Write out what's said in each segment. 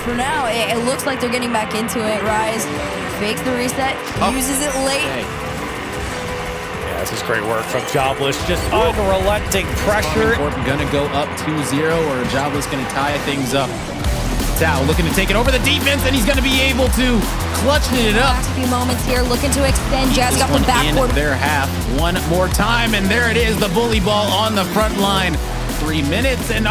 for now, it looks like they're getting back into it. Rise fakes the reset, uses it late. Yeah, this is great work from Jobless. Just unrelenting pressure. Gonna go up 2-0, or Jobless gonna tie things up. Tao looking to take it over the defense, and he's gonna be able to clutch it up. Last few moments here, looking to extend. Jazz got the backboard. In their half one more time, and there it is, the bully ball on the front line. 3 minutes, and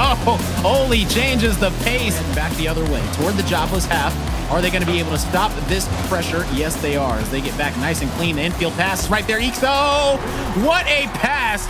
Oli changes the pace. And back the other way, toward the Jobless half. Are they going to be able to stop this pressure? Yes, they are, as they get back nice and clean. The infield pass right there. Ixo! What a pass!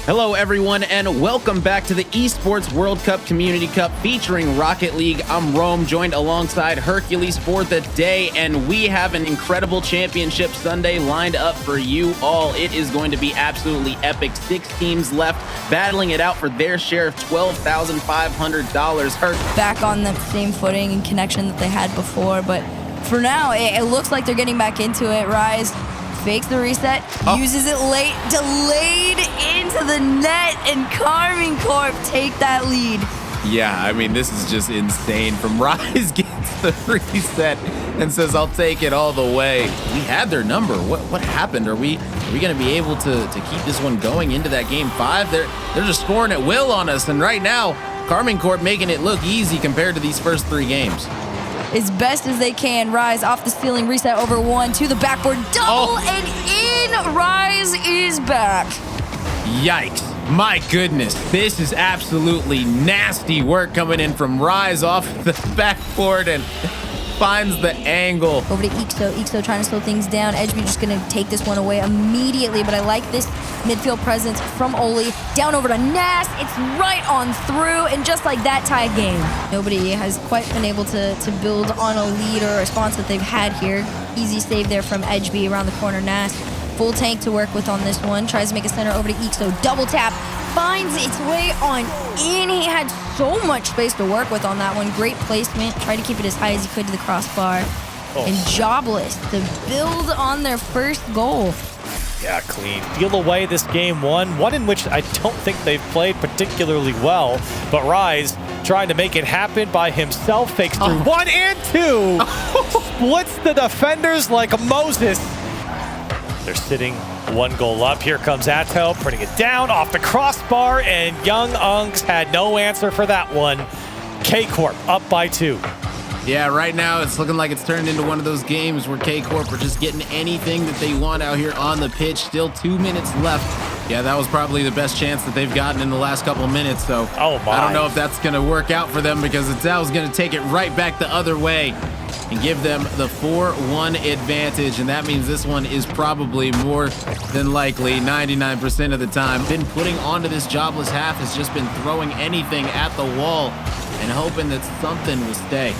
Hello, everyone, and welcome back to the Esports World Cup Community Cup featuring Rocket League. I'm Rome, joined alongside Hercules for the day, and we have an incredible championship Sunday lined up for you all. It is going to be absolutely epic. 6 teams left, battling it out for their share of $12,500. Back on the same footing and connection that they had before, but for now, it looks like they're getting back into it. Rise fakes the reset, uses it late, delayed into the net, and KARMINE Corp take that lead. Yeah, I mean, this is just insane. From Rise gets the reset and says, I'll take it all the way. We had their number. What happened? Are we going to be able to keep this one going into that game 5? They're just scoring at will on us, and right now, KARMINE Corp making it look easy compared to these first 3 games. As best as they can. Rise off the ceiling, reset over 1 to the backboard, double and in. Rise is back. Yikes. My goodness, this is absolutely nasty work coming in from Rise off the backboard and finds the angle. Over to Ixo. Ixo trying to slow things down. Edgeby just going to take this one away immediately, but I like this midfield presence from Oli. Down over to Nas. It's right on through, and just like that, tie game. Nobody has quite been able to build on a lead or a response that they've had here. Easy save there from Edgeby around the corner. Nas, full tank to work with on this one. Tries to make a center over to Ixo. Double tap. Finds its way on in. He had so much space to work with on that one. Great placement. Tried to keep it as high as he could to the crossbar. And Jobless to build on their first goal. Yeah, clean. Deal away this game one in which I don't think they've played particularly well. But Rise trying to make it happen by himself. Fakes through 1 and 2. Splits the defenders like Moses. They're sitting 1 goal up. Here comes Atto, putting it down off the crossbar, and Young Unks had no answer for that one. K-Corp up by 2. Yeah, right now it's looking like it's turned into one of those games where K-Corp are just getting anything that they want out here on the pitch. Still 2 minutes left. Yeah, that was probably the best chance that they've gotten in the last couple of minutes, so I don't know if that's going to work out for them, because Attel's going to take it right back the other way and give them the 4-1 advantage, and that means this one is probably more than likely 99% of the time. Been putting onto this Jobless half, has just been throwing anything at the wall and hoping that something will stay.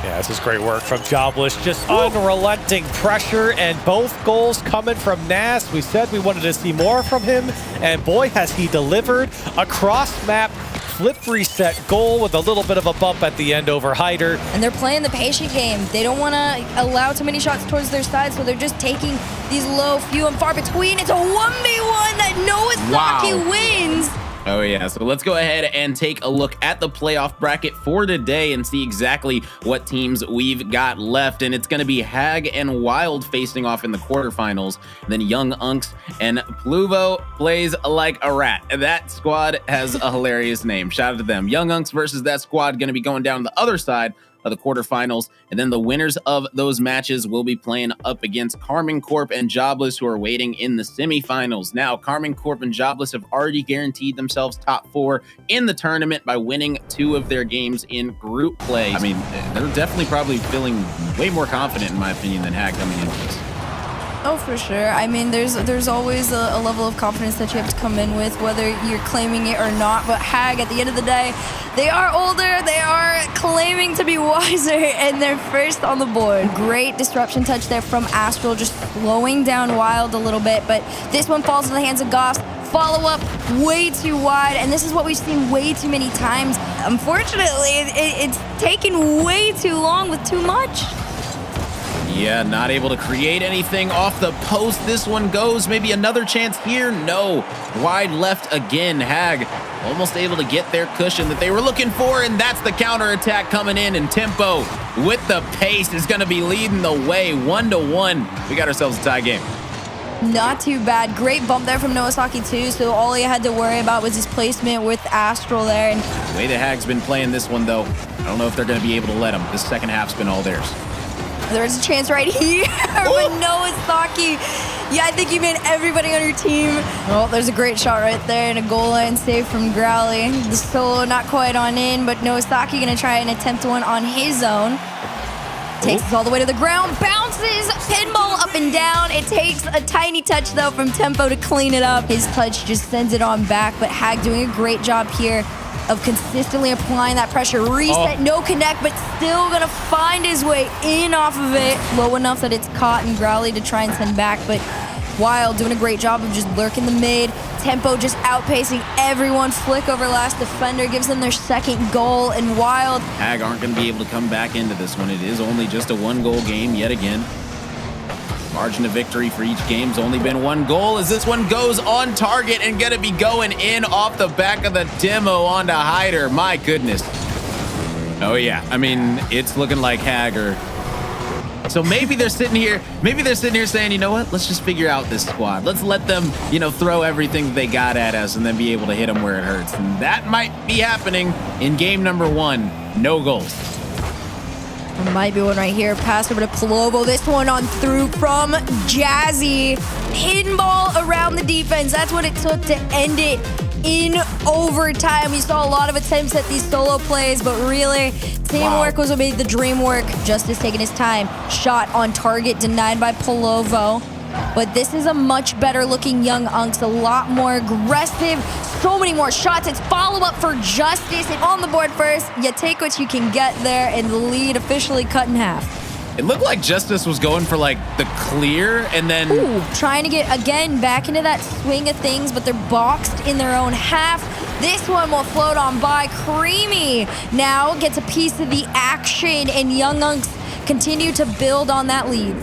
Yeah, this is great work from Jobless. Just unrelenting pressure, and both goals coming from Nas. We said we wanted to see more from him, and boy, has he delivered. A cross-map flip reset goal with a little bit of a bump at the end over Hyder. And they're playing the patient game. They don't want to allow too many shots towards their side, so they're just taking these low, few and far between. It's a 1v1 that Noah Saki wins. Oh yeah, so let's go ahead and take a look at the playoff bracket for today and see exactly what teams we've got left. And it's going to be Hag and Wild facing off in the quarterfinals. Then Young Unks and Pluvo plays like a rat. That squad has a hilarious name. Shout out to them. Young Unks versus that squad going to be going down the other side of the quarterfinals, and then the winners of those matches will be playing up against KARMINE Corp and Jobless, who are waiting in the semifinals. Now, KARMINE Corp and Jobless have already guaranteed themselves top 4 in the tournament by winning 2 of their games in group play. I mean, they're definitely probably feeling way more confident, in my opinion, than Hag coming into this. Oh, for sure. I mean, there's always a level of confidence that you have to come in with, whether you're claiming it or not. But Hag, at the end of the day, they are older, they are claiming to be wiser, and they're first on the board. Great disruption touch there from Astral, just slowing down Wild a little bit. But this one falls in the hands of Goss. Follow-up way too wide, and this is what we've seen way too many times. Unfortunately, it's taken way too long with too much. Yeah, not able to create anything off the post. This one goes. Maybe another chance here. No. Wide left again. Hag almost able to get their cushion that they were looking for, and that's the counterattack coming in, and Tempo with the pace is going to be leading the way. 1-1. We got ourselves a tie game. Not too bad. Great bump there from Noasaki too, so all he had to worry about was his placement with Astral there. And the way the Hag's been playing this one, though, I don't know if they're going to be able to let him. This second half's been all theirs. There's a chance right here, but Noasaki. Yeah, I think you made everybody on your team. Oh, there's a great shot right there and a goal line save from Growly. The solo not quite on in, but Noasaki gonna try and attempt one on his own. Takes us all the way to the ground, bounces, pinball up and down. It takes a tiny touch though from Tempo to clean it up. His touch just sends it on back, but Hag doing a great job here of consistently applying that pressure. Reset, no connect, but still gonna find his way in off of it. Low enough that it's caught and Growly to try and send back, but Wild doing a great job of just lurking the mid. Tempo just outpacing everyone. Flick over last defender, gives them their second goal, and Wild. Hag aren't gonna be able to come back into this one. It is only just a 1-goal game yet again. Margin of victory for each game's only been 1 goal as this one goes on target and gonna be going in off the back of the demo onto Hyder. My goodness. Oh yeah, I mean, it's looking like Hagger. So maybe they're sitting here saying, you know what, let's just figure out this squad. Let's let them, throw everything they got at us and then be able to hit them where it hurts. And that might be happening in game number 1. No goals. There might be one right here. Pass over to Palovo. This one on through from Jazzy. Pinball around the defense. That's what it took to end it in overtime. We saw a lot of attempts at these solo plays, but really, teamwork was what made the dream work. Justice taking his time. Shot on target, denied by Palovo. But this is a much better looking Young Unks, a lot more aggressive, so many more shots. It's follow-up for Justice, and on the board first. You take what you can get there, and the lead officially cut in half. It looked like Justice was going for like the clear and then... Ooh, trying to get, again, back into that swing of things, but they're boxed in their own half. This one will float on by. Creamy now gets a piece of the action, and Young Unks continue to build on that lead.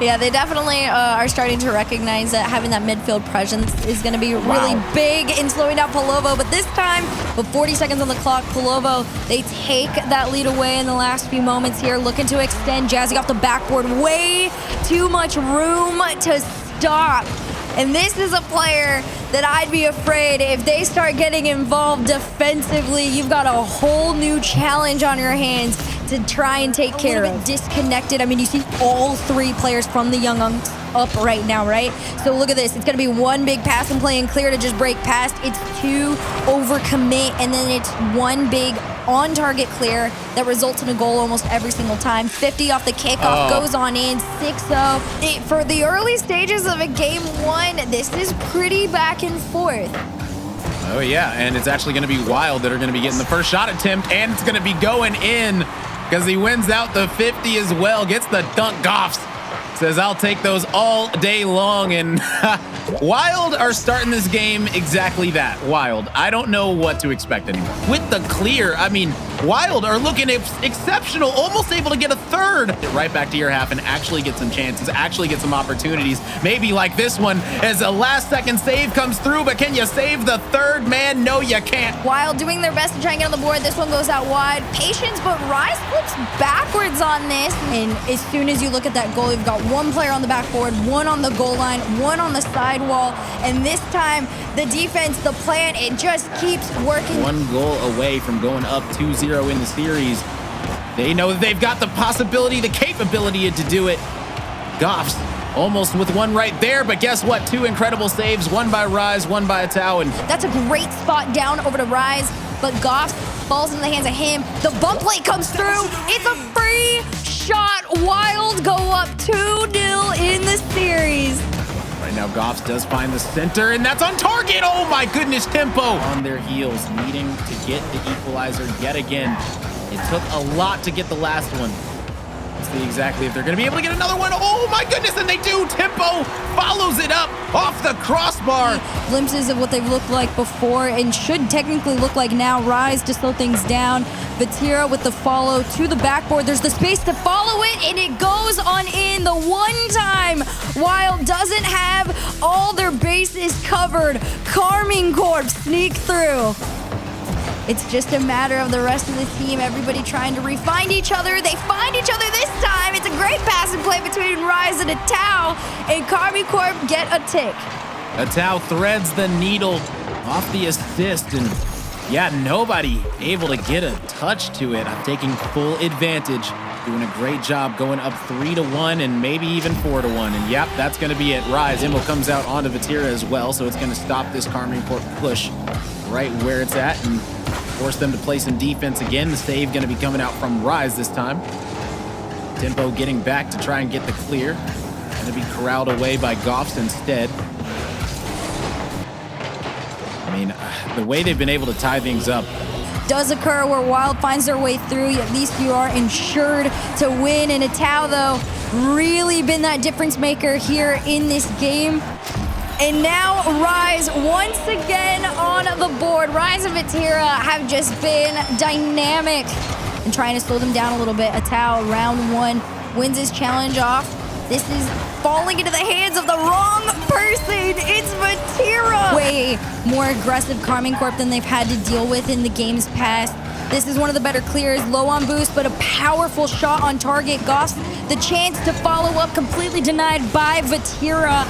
Yeah, they definitely are starting to recognize that having that midfield presence is going to be really big in slowing down Palovo. But this time, with 40 seconds on the clock, Palovo, they take that lead away in the last few moments here, looking to extend. Jazzy off the backboard, way too much room to stop. And this is a player that I'd be afraid if they start getting involved defensively, you've got a whole new challenge on your hands to try and take care of. Disconnected. I mean, you see all 3 players from the Young Unks up right now, right? So look at this. It's going to be 1 big pass and play and clear to just break past. It's 2 overcommit, and then it's 1 big on-target clear that results in a goal almost every single time. 50 off the kickoff, goes on in, 6-0. For the early stages of a game 1, this is pretty back and forth. Oh yeah, and it's actually going to be Wild that are going to be getting the first shot attempt, and it's going to be going in because he wins out the 50 as well, gets the dunk. Goffs says, I'll take those all day long, and Wild are starting this game exactly that. Wild. I don't know what to expect anymore. With the clear, I mean, Wild are looking exceptional, almost able to get a third. Right back to your half and actually get some chances, actually get some opportunities. Maybe like this one as a last-second save comes through, but can you save the third man? No, you can't. Wild doing their best to try and get on the board. This one goes out wide. Patience, but Rise flips backwards on this. And as soon as you look at that goal, you've got 1 player on the backboard, 1 on the goal line, 1 on the sidewall. And this time, the defense, the plan, it just keeps working. 1 goal away from going up 2-0 in the series. They know that they've got the possibility, the capability to do it. Goffs almost with 1 right there, but guess what? 2 incredible saves, 1 by Rise, 1 by Atau. And that's a great spot down over to Rise, but Goffs falls into the hands of him. The bump plate comes through. It's a free shot. Wild go up 2-0 in the series. Right now, Goffs does find the center, and that's on target. Oh my goodness, Tempo on their heels, needing to get the equalizer yet again. It took a lot to get the last one. Let's see exactly if they're going to be able to get another one. Oh my goodness, and they do. Tempo follows it up off the crossbar. Glimpses of what they've looked like before and should technically look like now. Rise to slow things down. Vatira with the follow to the backboard. There's the space to follow it, and it goes on in. The one time Wild doesn't have all their bases covered. KARMINE Corp sneak through. It's just a matter of the rest of the team, everybody trying to refine each other. They find each other this time. It's a great pass and play between Rise and Atao, and KARMINE Corp get a tick. Atao threads the needle off the assist, and yeah, nobody able to get a touch to it. I'm taking full advantage, doing a great job going up 3-1 and maybe even 4-1. And yep, that's going to be it. Rise, Immo comes out onto Vatira as well, so it's going to stop this KARMINE Corp push right where it's at and force them to play some defense again. The save going to be coming out from Rise this time. Tempo getting back to try and get the clear. Going to be corralled away by Goffs instead. I mean, the way they've been able to tie things up does occur where Wild finds their way through. At least you are insured to win. And Atao, though, really been that difference maker here in this game. And now Rise once again on the board. Rise and Vatira have just been dynamic and trying to slow them down a little bit. Atao, round one, wins his challenge off. This is falling into the hands of the wrong person. It's Vatira. Way more aggressive KARMINE Corp than they've had to deal with in the games past. This is one of the better clears, low on boost, but a powerful shot on target. Goss, the chance to follow up, completely denied by Vatira.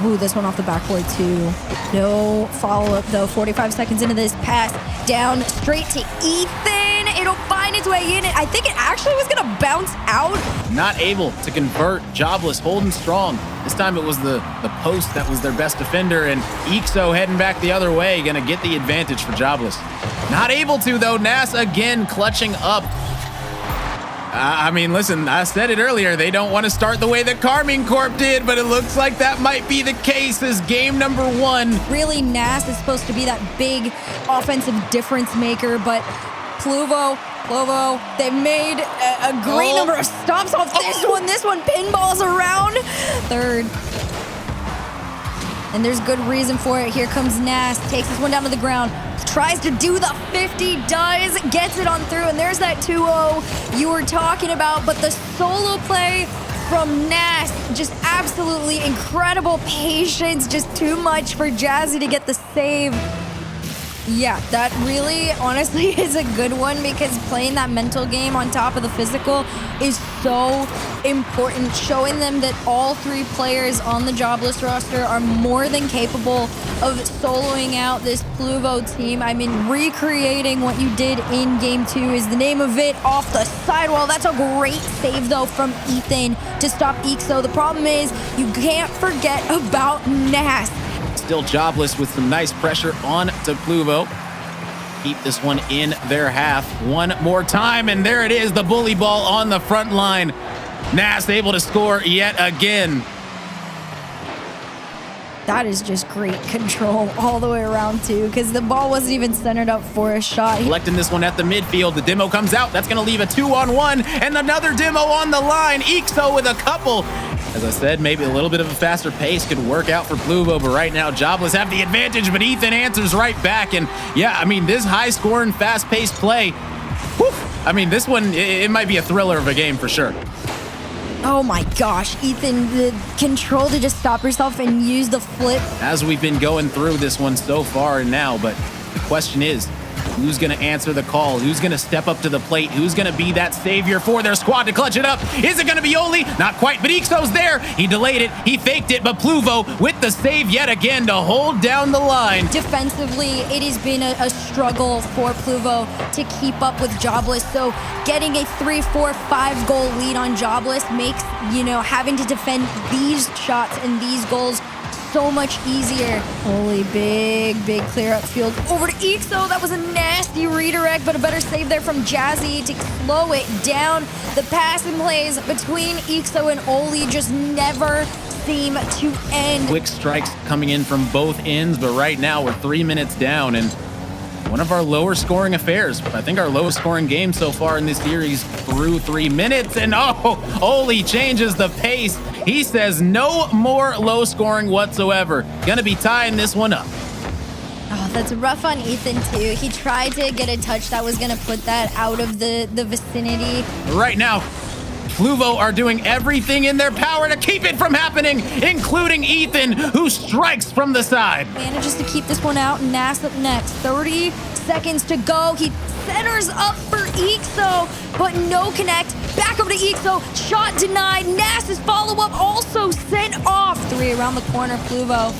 Ooh, this one off the backboard too. No follow-up though. 45 seconds into this pass, down straight to Ethan. It'll find its way in. I think it actually was gonna bounce out. Not able to convert. Jobless holding strong. This time it was the post that was their best defender, and Ixo heading back the other way, gonna get the advantage for Jobless. Not able to though. Nas again clutching up. I mean, listen, I said it earlier, they don't want to start the way that KARMINE Corp did, but it looks like that might be the case as game number one. Really, Nas is supposed to be that big offensive difference maker, but Pluvo, they've made a great number of stops off this one. This one pinballs around third. And there's good reason for it. Here comes Nas, takes this one down to the ground, tries to do the 50, does, gets it on through, and there's that 2-0 you were talking about. But the solo play from Nas, just absolutely incredible patience, just too much for Jazzy to get the save. Yeah, that really, honestly, is a good one, because playing that mental game on top of the physical is so important, showing them that all three players on the Jobless roster are more than capable of soloing out this Pluvo team. I mean, recreating what you did in game two is the name of it, off the sidewall. That's a great save, though, from Ethan to stop Ixo. The problem is you can't forget about Nas. Still Jobless with some nice pressure on to Pluvo. Keep this one in their half one more time, and there it is, the bully ball on the front line. Nas able to score yet again. That is just great control all the way around, too, because the ball wasn't even centered up for a shot. Collecting this one at the midfield. The demo comes out. That's going to leave a 2-on-1, and another demo on the line. Ixo with a couple. As I said, maybe a little bit of a faster pace could work out for Pluvo, but right now, Jobless have the advantage, but Ethan answers right back. And yeah, I mean, this high-scoring, fast-paced play, whew, I mean, this one, it might be a thriller of a game for sure. Oh my gosh, Ethan, the control to just stop yourself and use the flip. As we've been going through this one so far and now, but the question is, who's going to answer the call? Who's going to step up to the plate? Who's going to be that savior for their squad to clutch it up? Is it going to be Oli? Not quite, but Ixo's there. He delayed it. He faked it, but Pluvo with the save yet again to hold down the line. Defensively, it has been a struggle for Pluvo to keep up with Jobless. So getting a 3, 4, 5 goal lead on Jobless makes, having to defend these shots and these goals so much easier. Holy big clear upfield over to Ixo. That was a nasty redirect, but a better save there from Jazzy to slow it down. The pass and plays between Ixo and Oli just never seem to end. Quick strikes coming in from both ends, but right now we're 3 minutes down, and one of our lower scoring affairs. I think our lowest scoring game so far in this series through 3 minutes. And Oli changes the pace. He says no more low scoring whatsoever. Gonna be tying this one up. Oh, that's rough on Ethan too. He tried to get a touch that was gonna put that out of the vicinity. Right now, Pluvo are doing everything in their power to keep it from happening, including Ethan, who strikes from the side. Manages to keep this one out. Nas up next. 30 seconds to go. He centers up for Ixo, but no connect. Back over to Ixo. Shot denied. Nas's follow-up also sent off. 3 around the corner. Pluvo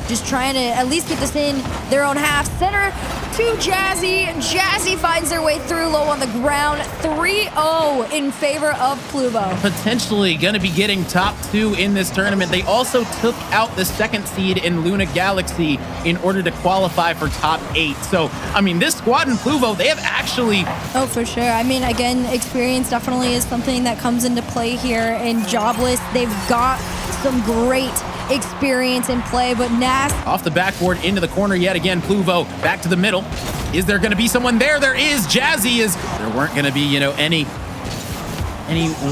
just trying to at least get this in their own half. Center to Jazzy. Jazzy finds their way through low on the ground. 3-0 in favor of Pluvo. Potentially going to be getting top 2 in this tournament. They also took out the 2nd seed in Luna Galaxy in order to qualify for top 8. So, I mean, this squad in Pluvo, they have actually... Oh, for sure. I mean, again, experience definitely is something that comes into play here. And Jobless, they've got some great experience in play, but Nas off the backboard into the corner yet again. Pluvo back to the middle. Is there going to be someone there? There is. Jazzy is. There weren't going to be, you know, any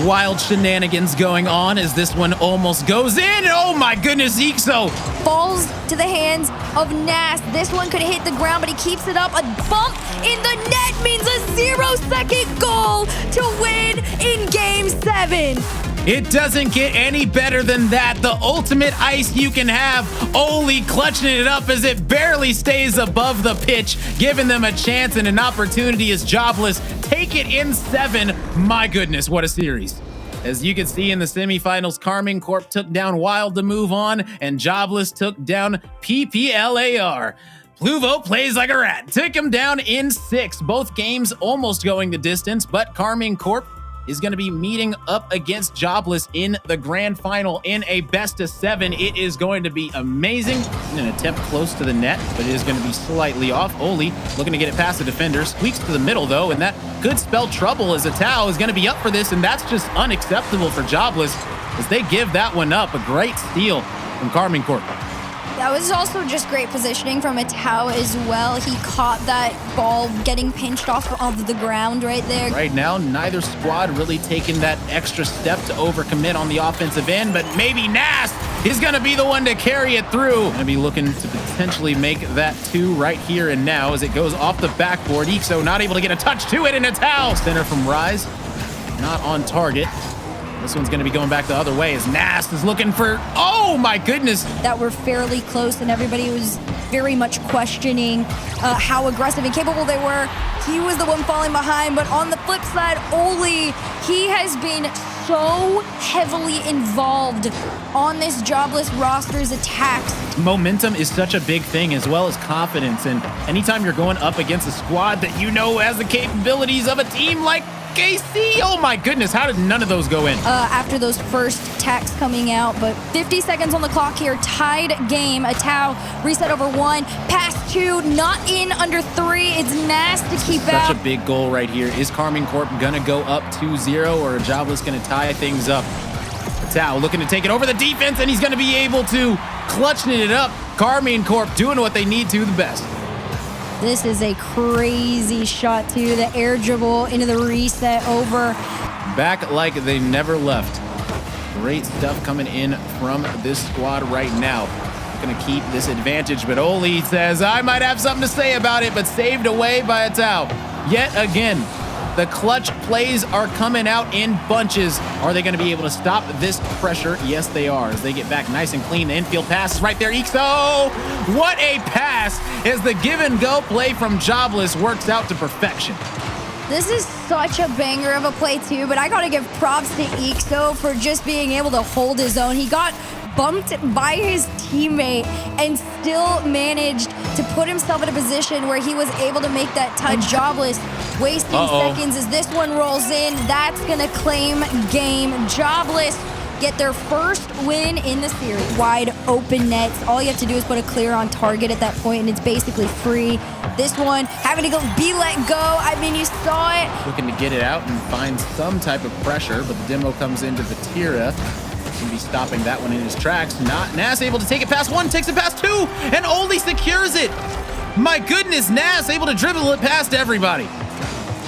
wild shenanigans going on as this one almost goes in. Oh my goodness, Ixo falls to the hands of Nas. This one could hit the ground, but he keeps it up. A bump in the net means a 0-second goal to win in Game 7. It doesn't get any better than that. The ultimate ice you can have. Oli clutching it up as it barely stays above the pitch, giving them a chance and an opportunity as Jobless take it in 7. My goodness, what a series. As you can see in the semifinals, KARMINE Corp took down Wild to move on, and Jobless took down PPLAR. Pluvo plays like a rat. Took him down in 6. Both games almost going the distance, but KARMINE Corp is going to be meeting up against Jobless in the grand final in a best-of-7. It is going to be amazing. An attempt close to the net, but it is going to be slightly off. Oli looking to get it past the defender. Squeaks to the middle, though, and that could spell trouble as Atao is going to be up for this, and that's just unacceptable for Jobless as they give that one up. A great steal from KARMINE Corp. That was also just great positioning from Atao as well. He caught that ball getting pinched off of the ground right there. Right now, neither squad really taking that extra step to overcommit on the offensive end, but maybe Nas is going to be the one to carry it through. Going to be looking to potentially make that 2 right here and now as it goes off the backboard. Ixo not able to get a touch to it, and Atao center from Rise, not on target. This one's going to be going back the other way as Nas is looking for, oh my goodness. That were fairly close, and everybody was very much questioning how aggressive and capable they were. He was the one falling behind, but on the flip side, Oli, he has been so heavily involved on this Jobless roster's attacks. Momentum is such a big thing, as well as confidence, and anytime you're going up against a squad that you know has the capabilities of a team like KC. Oh my goodness, how did none of those go in? After those first attacks coming out, but 50 seconds on the clock here. Tied game. Atao reset over 1, pass 2, not in under 3. It's Nas to keep out. Such a big goal right here. Is KARMINE Corp gonna go up 2-0 or Jobless gonna tie things up? Atao looking to take it over the defense, and he's gonna be able to clutching it up. KARMINE Corp doing what they need to the best. This is a crazy shot, too. The air dribble into the reset over. Back like they never left. Great stuff coming in from this squad right now. Going to keep this advantage, but Oli says, I might have something to say about it, but saved away by Atao. Yet again, the clutch plays are coming out in bunches. Are they going to be able to stop this pressure? Yes, they are. As they get back nice and clean, the infield pass is right there. Ixo, what a pass as the give and go play from Jobless works out to perfection. This is such a banger of a play too, but I got to give props to Ixo for just being able to hold his own. He got bumped by his teammate and still managed to put himself in a position where he was able to make that touch. Jobless wasting seconds as this one rolls in. That's gonna claim game. Jobless get their first win in the series. Wide open nets. All you have to do is put a clear on target at that point, and it's basically free. This one having to be let go. I mean, you saw it. Looking to get it out and find some type of pressure, but the demo comes into Vatira. Can be stopping that one in his tracks. Not Nas able to take it past 1, takes it past 2, and Oli secures it. My goodness, Nas able to dribble it past everybody.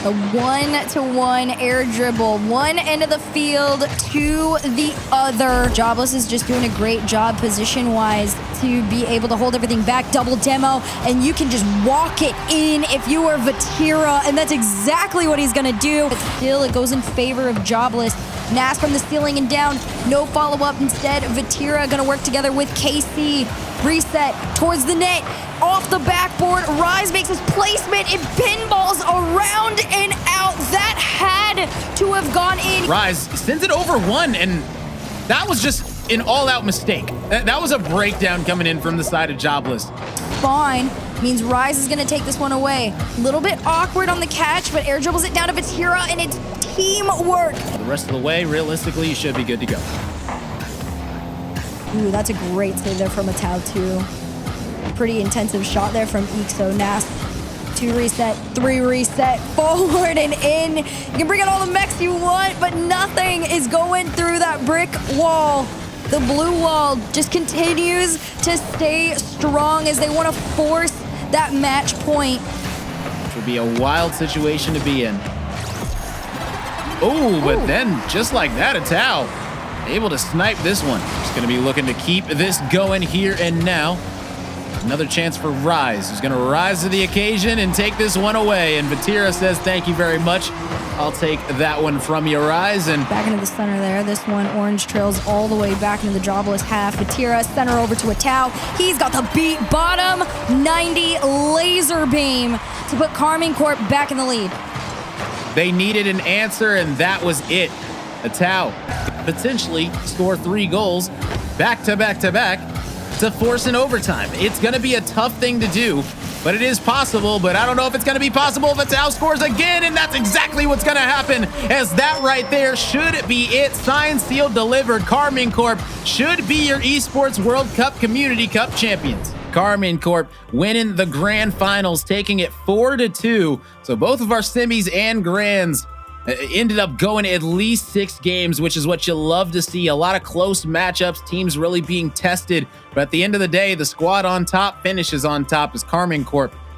The 1-to-1 air dribble, one end of the field to the other. Jobless is just doing a great job position-wise to be able to hold everything back. Double demo, and you can just walk it in if you are Vatira, and that's exactly what he's gonna do. But still, it goes in favor of Jobless. Nas from the ceiling and down, no follow-up. Instead, Vatira gonna work together with KC. Reset towards the net, off the backboard. Rise makes his placement. It pinballs around and out. That had to have gone in. Rise sends it over one, and that was just an all-out mistake. That was a breakdown coming in from the side of Jobless. Fine. Means Rise is going to take this one away. A little bit awkward on the catch, but air dribbles it down to Vatira, and it's teamwork. The rest of the way, realistically, you should be good to go. Ooh, that's a great save there from Atau, too. Pretty intensive shot there from Ixo. Nas, 2 reset, 3 reset, forward and in. You can bring out all the mechs you want, but nothing is going through that brick wall. The blue wall just continues to stay strong as they want to force that match point. Which would be a wild situation to be in. Oh, but then just like that, Atau able to snipe this one. Just going to be looking to keep this going here and now. Another chance for Rise, who's going to rise to the occasion and take this one away. And Vatira says, thank you very much. I'll take that one from you, Rise. And back into the center there. This one, Orange trails all the way back into the Jobless half. Vatira, center over to Atau. He's got the beat bottom 90 laser beam to put KARMINE Corp back in the lead. They needed an answer, and that was it. Atau potentially score 3 goals back to back to back to force an overtime. It's going to be a tough thing to do, but it is possible. But I don't know if it's going to be possible if Atau scores again, and that's exactly what's going to happen, as that right there should be it. Signed, sealed, delivered. KARMINE Corp should be your Esports World Cup Community Cup champions. KARMINE Corp winning the grand finals, taking it 4-2. So both of our semis and grands ended up going at least 6 games, which is what you love to see. A lot of close matchups, teams really being tested. But at the end of the day, the squad on top finishes on top as KARMINE Corp